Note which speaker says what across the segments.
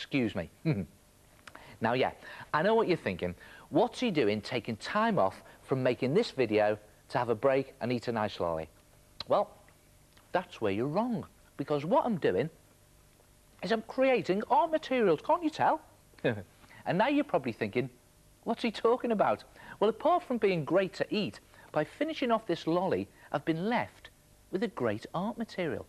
Speaker 1: excuse me. Now, yeah, I know what you're thinking. What's he doing taking time off from making this video to have a break and eat a nice lolly? Well, that's where you're wrong, because what I'm doing is I'm creating art materials, can't you tell? And now you're probably thinking, what's he talking about? Well, apart from being great to eat, by finishing off this lolly, I've been left with a great art material.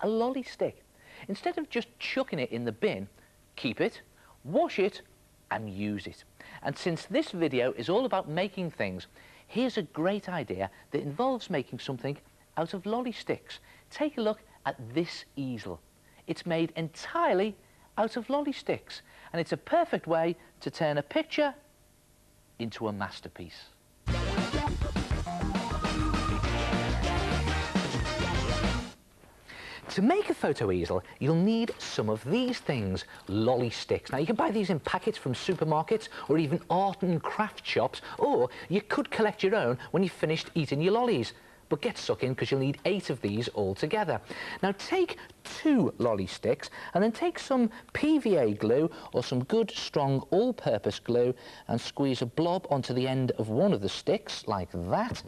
Speaker 1: A lolly stick. Instead of just chucking it in the bin, keep it, wash it, and use it. And since this video is all about making things, here's a great idea that involves making something out of lolly sticks. Take a look at this easel. It's made entirely out of lolly sticks, and it's a perfect way to turn a picture into a masterpiece. To make a photo easel, you'll need some of these things, lolly sticks. Now, you can buy these in packets from supermarkets or even art and craft shops, or you could collect your own when you've finished eating your lollies. But get stuck in, because you'll need 8 of these all together. Now, take 2 lolly sticks and then take some PVA glue or some good, strong, all-purpose glue and squeeze a blob onto the end of one of the sticks, like that,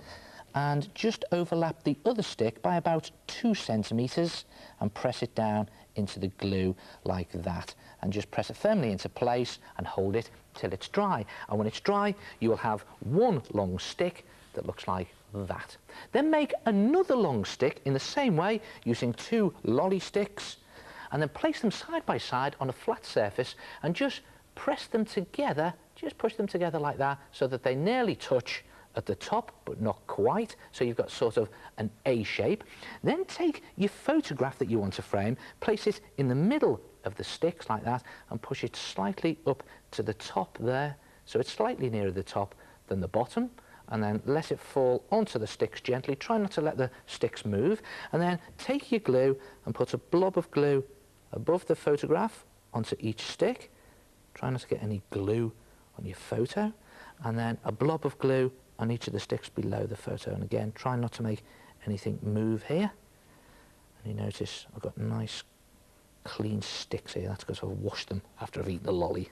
Speaker 1: and just overlap the other stick by about 2 centimetres and press it down into the glue like that, and just press it firmly into place and hold it till it's dry. And when it's dry, you will have one long stick that looks like that. Then make another long stick in the same way using 2 lolly sticks, and then place them side by side on a flat surface and just press them together, just push them together like that so that they nearly touch at the top but not quite, so you've got sort of an A shape. Then take your photograph that you want to frame, place it in the middle of the sticks like that and push it slightly up to the top there, so it's slightly nearer the top than the bottom, and then let it fall onto the sticks gently. Try not to let the sticks move, and then take your glue and put a blob of glue above the photograph onto each stick. Try not to get any glue on your photo, and then a blob of glue on each of the sticks below the photo, and again try not to make anything move here. And you notice I've got nice clean sticks here. That's because I've washed them after I've eaten the lolly.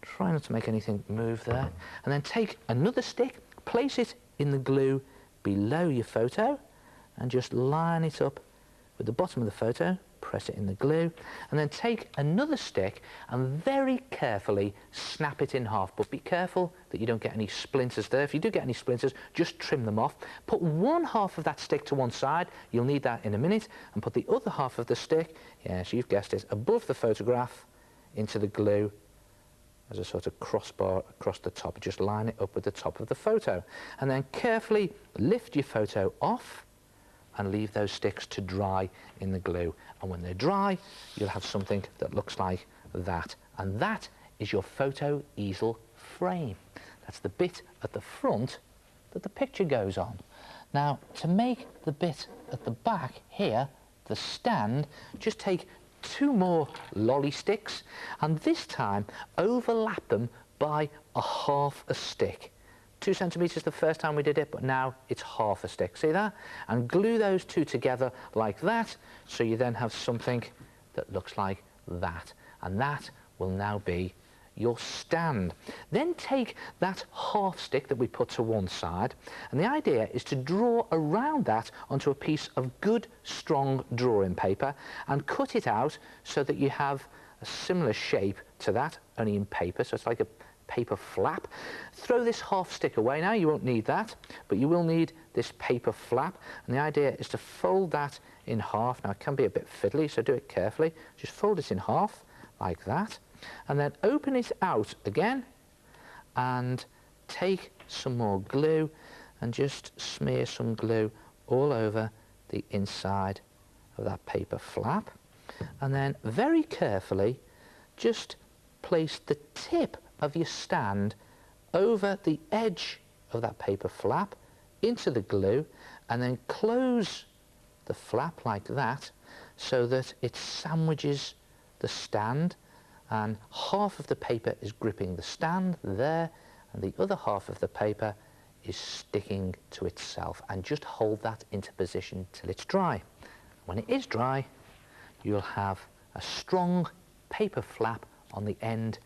Speaker 1: Try not to make anything move there, and then take another stick, place it in the glue below your photo and just line it up with the bottom of the photo, press it in the glue, and then take another stick and very carefully snap it in half. But be careful that you don't get any splinters there. If you do get any splinters, just trim them off. Put one half of that stick to one side, you'll need that in a minute, and put the other half of the stick, yes, you've guessed it, above the photograph into the glue as a sort of crossbar across the top. Just line it up with the top of the photo, and then carefully lift your photo off and leave those sticks to dry in the glue. And when they're dry, you'll have something that looks like that. And that is your photo easel frame. That's the bit at the front that the picture goes on. Now, to make the bit at the back here, the stand, just take 2 more lolly sticks, and this time overlap them by a half a stick. 2 centimetres the first time we did it, but now it's half a stick. See that? And glue those 2 together like that, so you then have something that looks like that. And that will now be your stand. Then take that half stick that we put to one side, and the idea is to draw around that onto a piece of good, strong drawing paper and cut it out so that you have a similar shape to that, only in paper, so it's like a paper flap. Throw this half stick away now, you won't need that, but you will need this paper flap, and the idea is to fold that in half. Now, it can be a bit fiddly, so do it carefully. Just fold it in half like that, and then open it out again and take some more glue and just smear some glue all over the inside of that paper flap, and then very carefully just place the tip of your stand over the edge of that paper flap into the glue, and then close the flap like that so that it sandwiches the stand, and half of the paper is gripping the stand there and the other half of the paper is sticking to itself, and just hold that into position till it's dry. When it is dry, you'll have a strong paper flap on the end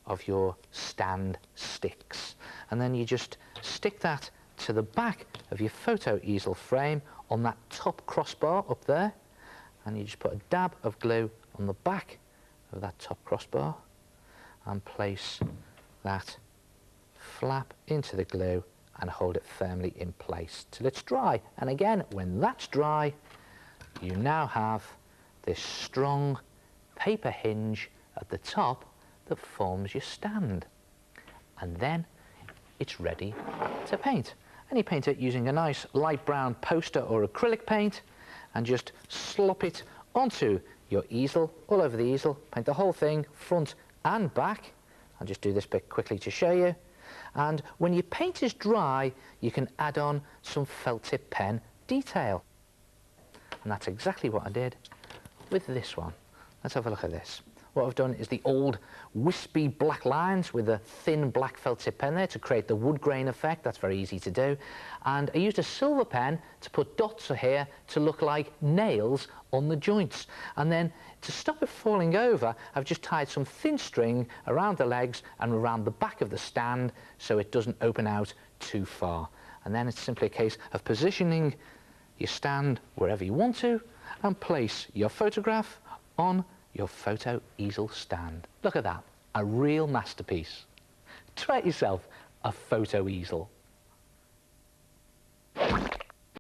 Speaker 1: of your stand sticks. And then you just stick that to the back of your photo easel frame on that top crossbar up there, and you just put a dab of glue on the back of that top crossbar and place that flap into the glue and hold it firmly in place till it's dry. And again, when that's dry, you now have this strong paper hinge at the top that forms your stand. And then it's ready to paint. And you paint it using a nice light brown poster or acrylic paint and just slop it onto your easel, all over the easel. Paint the whole thing, front and back. I'll just do this bit quickly to show you. And when your paint is dry, you can add on some felt tip pen detail. And that's exactly what I did with this one. Let's have a look at this. What I've done is the old wispy black lines with a thin black felt tip pen there to create the wood grain effect. That's very easy to do. And I used a silver pen to put dots here to look like nails on the joints. And then to stop it falling over, I've just tied some thin string around the legs and around the back of the stand so it doesn't open out too far. And then it's simply a case of positioning your stand wherever you want to and place your photograph on your photo easel stand. Look at that, a real masterpiece. Try it yourself, a photo easel.